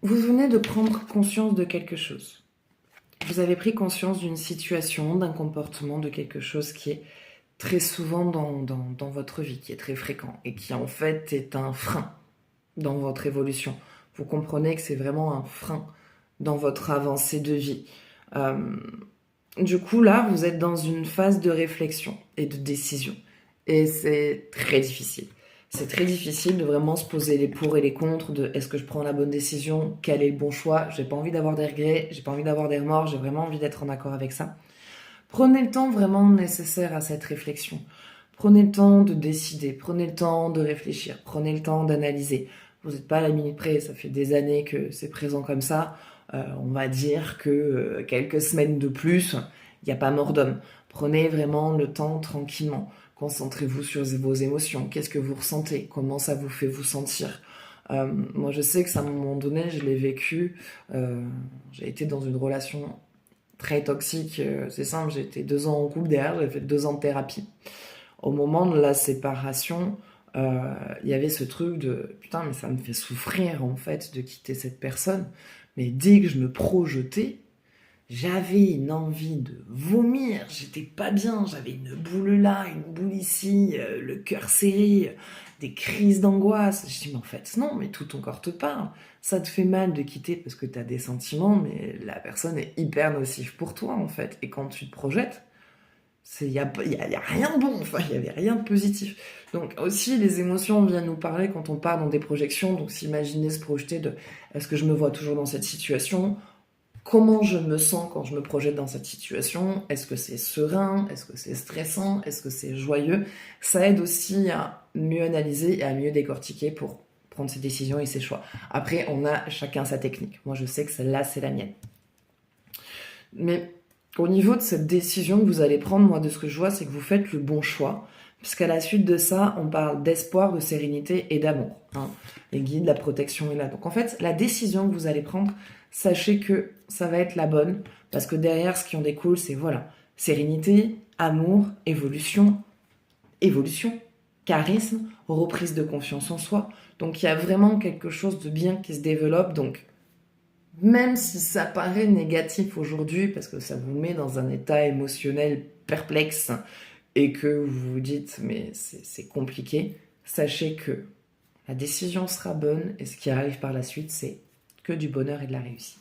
Vous venez de prendre conscience de quelque chose. Vous avez pris conscience d'une situation, d'un comportement, de quelque chose qui est très souvent dans votre vie, qui est très fréquent et qui en fait est un frein dans votre évolution. Vous comprenez que c'est vraiment un frein dans votre avancée de vie. Euh, du coup, là, vous êtes dans une phase de réflexion et de décision. Et c'est très difficile. C'est très difficile de vraiment se poser les pour et les contre de est-ce que je prends la bonne décision, quel est le bon choix, j'ai pas envie d'avoir des regrets, j'ai pas envie d'avoir des remords, j'ai vraiment envie d'être en accord avec ça. Prenez le temps vraiment nécessaire à cette réflexion. Prenez le temps de décider, prenez le temps de réfléchir, prenez le temps d'analyser. Vous n'êtes pas à la minute près, ça fait des années que c'est présent comme ça. On va dire que quelques semaines de plus, il n'y a pas mort d'homme. Prenez vraiment le temps tranquillement. Concentrez-vous sur vos émotions. Qu'est-ce que vous ressentez? Comment ça vous fait vous sentir? Moi, je sais que ça, à un moment donné, je l'ai vécu. J'ai été dans une relation très toxique. C'est simple, j'ai été 2 ans en couple derrière, j'ai fait 2 ans de thérapie. Au moment de la séparation, il y avait ce truc de putain, mais ça me fait souffrir en fait de quitter cette personne. Mais dès que je me projetais, j'avais une envie de vomir, j'étais pas bien, j'avais une boule là, une boule ici, le cœur serré, des crises d'angoisse. Je dis, mais en fait, non, mais tout ton corps te parle. Ça te fait mal de quitter parce que t'as des sentiments, mais la personne est hyper nocive pour toi, en fait. Et quand tu te projettes, y a rien de bon, enfin, il y avait rien de positif. Donc aussi, les émotions viennent nous parler quand on part dans des projections. Donc s'imaginer, se projeter de, est-ce que je me vois toujours dans cette situation? Comment je me sens quand je me projette dans cette situation? Est-ce que c'est serein? Est-ce que c'est stressant? Est-ce que c'est joyeux? Ça aide aussi à mieux analyser et à mieux décortiquer pour prendre ses décisions et ses choix. Après, on a chacun sa technique. Moi, je sais que celle-là, c'est la mienne. Mais au niveau de cette décision que vous allez prendre, moi, de ce que je vois, c'est que vous faites le bon choix. Puisqu'à la suite de ça, on parle d'espoir, de sérénité et d'amour. Hein. Les guides, la protection est là. Donc en fait, la décision que vous allez prendre, sachez que ça va être la bonne. Parce que derrière, ce qui en découle, c'est voilà, sérénité, amour, évolution, charisme, reprise de confiance en soi. Donc il y a vraiment quelque chose de bien qui se développe. Donc même si ça paraît négatif aujourd'hui, parce que ça vous met dans un état émotionnel perplexe et que vous vous dites mais c'est compliqué, sachez que la décision sera bonne et ce qui arrive par la suite, c'est que du bonheur et de la réussite.